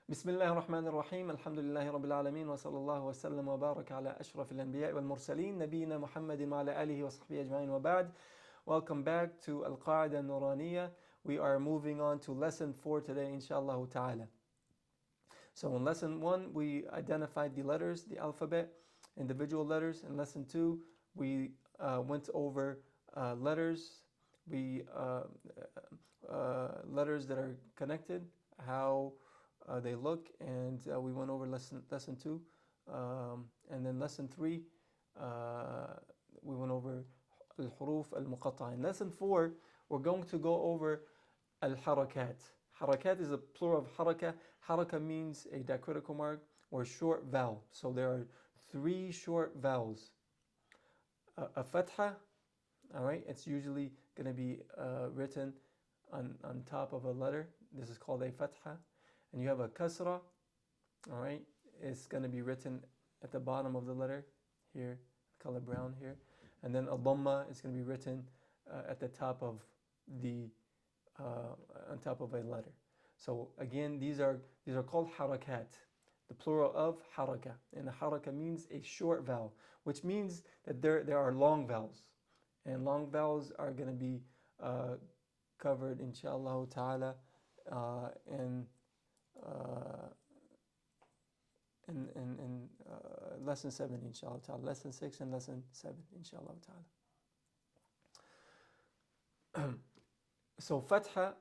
بسم الله الرحمن الرحيم الحمد لله رب العالمين وصلى الله وسلم وبارك على أشرف الأنبياء والمرسلين نبينا محمد وعلى آله وصحبه أجمعين وبعد. Welcome back to Qaida Nooraniya. We are moving on to lesson 4 today, inshallah ta'ala. So in lesson 1 we identified the letters, the alphabet, individual letters. In lesson 2 we went over letters, letters that are connected, how they look, and we went over lesson 2, and then lesson 3 we went over al-huruf al-muqatta'a. In lesson 4 we're going to go over al-harakat. Harakat is a plural of haraka. Haraka means a diacritical mark or short vowel. So there are 3 short vowels. A fatha, all right, it's usually going to be written on top of a letter. This is called a fatha. And you have a kasra, all right, it's going to be written at the bottom of the letter here, color brown here. And then a dhamma is going to be written at the top of the on top of a letter. So again, these are called harakat, the plural of haraka. And haraka means a short vowel, which means that there are long vowels, and long vowels are going to be covered, inshallah ta'ala, in lesson 7, inshallah ta'ala, lesson 6 and lesson 7, inshallah ta'ala. So fatha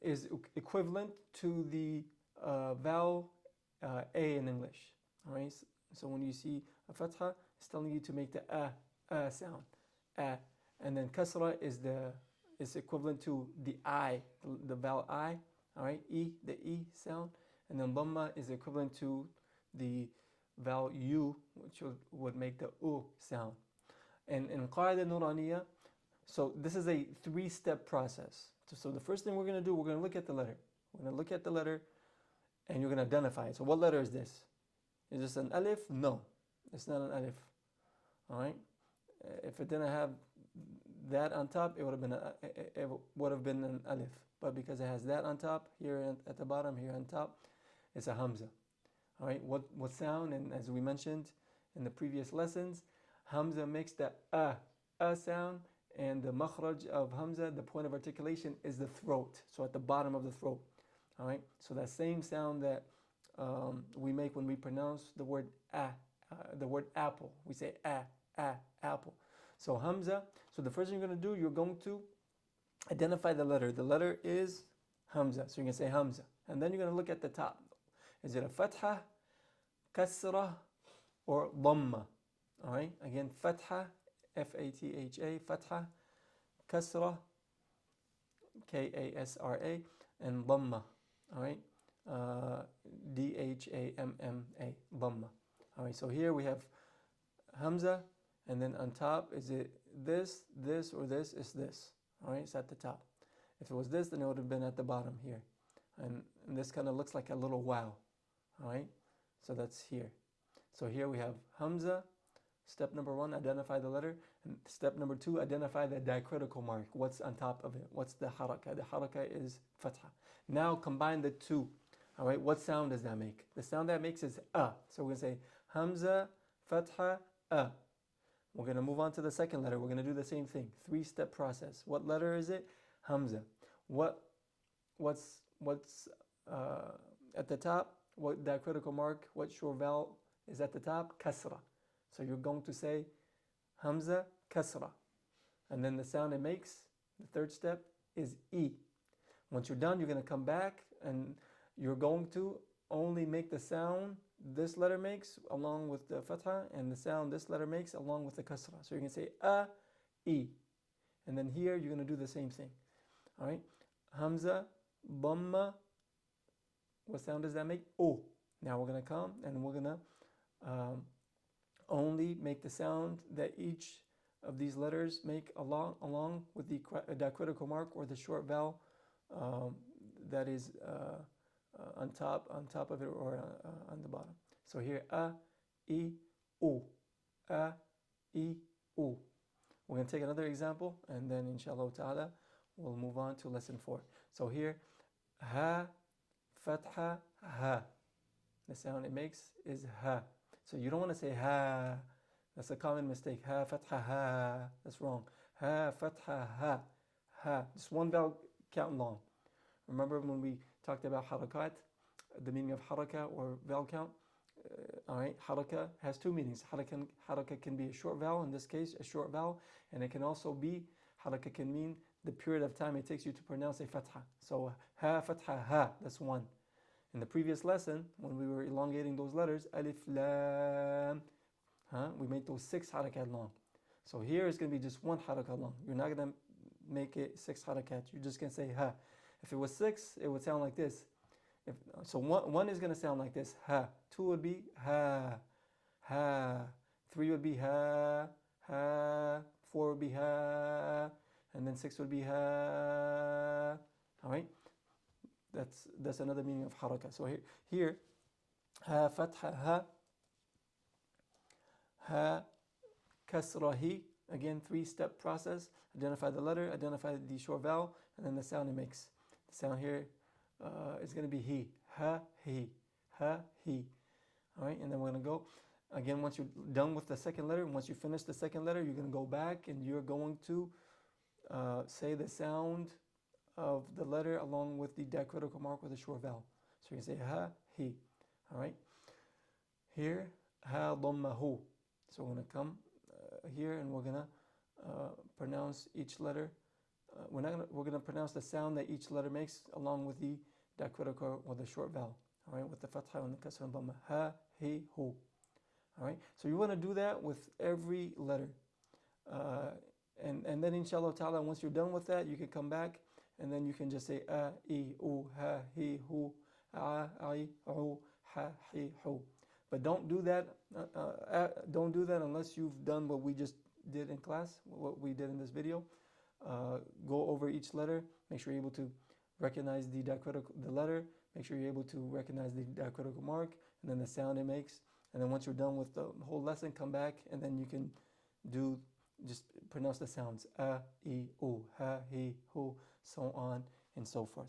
is equivalent to the vowel A in English. All right. So when you see a fatha, it's telling you to make the sound, and then kasra is equivalent to the I, the vowel I. All right, the E sound, and then dhamma is equivalent to the vowel U, which would make the U sound. And in Qaida Nooraniya, so this is a 3-step process. So the first thing we're going to do, we're going to look at the letter. We're going to look at the letter, and you're going to identify it. So what letter is this? Is this an alif? No, it's not an alif. All right. If it didn't have that on top, it would have been an alif. But because it has that on top, here at the bottom, here on top, it's a hamza. All right. What sound? And as we mentioned in the previous lessons, hamza makes the sound. And the makhraj of hamza, the point of articulation, is the throat. So at the bottom of the throat. All right. So that same sound that we make when we pronounce the word the word apple. We say apple. So hamza. So the first thing you're going to do, you're going to identify the letter. The letter is hamza. So you're going to say hamza. And then you're going to look at the top. Is it a fatha, kasra, or dhamma? All right. Again, fatha. F-A-T-H-A, fatha, kasra, K-A-S-R-A, and dhamma, all right, D-H-A-M-M-A, dhamma. All right, so here we have hamza, and then on top, is it this, or this? Is this, all right, it's at the top. If it was this, then it would have been at the bottom here. And this kind of looks like a little wow, all right, so that's here. So here we have hamza. Step number 1, identify the letter. And step number 2, identify the diacritical mark. What's on top of it? What's the haraka? The haraka is fatha. Now combine the two. All right, what sound does that make? The sound that makes is a. So we're going to say hamza, fatha, a. We're going to move on to the second letter. We're going to do the same thing. 3-step process. What letter is it? Hamza. What's at the top? What diacritical mark? What short vowel is at the top? Kasra. So you're going to say hamza, kasra. And then the sound it makes, the third step, is E. Once you're done, you're going to come back and you're going to only make the sound this letter makes along with the fatha, and the sound this letter makes along with the kasra. So you're going to say E. And then here you're going to do the same thing. All right? Hamza, dhamma. What sound does that make? O. Now we're going to come and we're going to only make the sound that each of these letters make along with the diacritical mark or the short vowel that is on top of it or on the bottom. So here E, U, E, U. We're going to take another example, and then inshallah ta'ala we'll move on to lesson 4. So here ha, fatha, ha. the sound it makes is ha. So you don't want to say ha. That's a common mistake. Ha fatha ha. That's wrong. Ha fatha ha. Ha. Just one vowel count long. Remember when we talked about harakat, the meaning of haraka or vowel count? All right, haraka has two meanings. Haraka can be a short vowel, in this case, a short vowel, and it can also be, haraka can mean the period of time it takes you to pronounce a fatha. So ha fatha ha, that's one. In the previous lesson, when we were elongating those letters, alif lam, we made those 6 harakat long. So here it's going to be just 1 harakat long. You're not going to make it 6 harakat. You're just going to say ha. If it was 6, it would sound like this. So one is going to sound like this, ha. 2 would be ha, ha. 3 would be ha, ha. 4 would be ha, and then 6 would be ha. All right, that's another meaning of haraka. So here, ha fatha ha, ha kasra hi. Again, 3-step process. Identify the letter, identify the short vowel, and then the sound it makes. The sound here is going to be he, ha, he, ha, he. All right, and then we're going to go again. Once you're done with the second letter, once you finish the second letter, you're going to go back and you're going to say the sound of the letter along with the diacritical mark with a short vowel. So you say ha, he. All right, here ha dhammahu. So we're going to come here and we're going to pronounce each letter. We're going to pronounce the sound that each letter makes along with the diacritical or the short vowel. All right, with the fatha and the kasra and dhamma. Ha, he, hu. All right, so you want to do that with every letter. And then inshallah ta'ala, once you're done with that, you can come back and then you can just say a, I, u, ha, he, hu, a, I, u, ha, he, hu. But don't do that unless you've done what we just did in class, what we did in this video. Go over each letter, make sure you're able to recognize the letter, make sure you're able to recognize the diacritical mark, and then the sound it makes. And then once you're done with the whole lesson, come back and then you can just pronounce the sounds a, I, u, ha, he, hu, so on and so forth.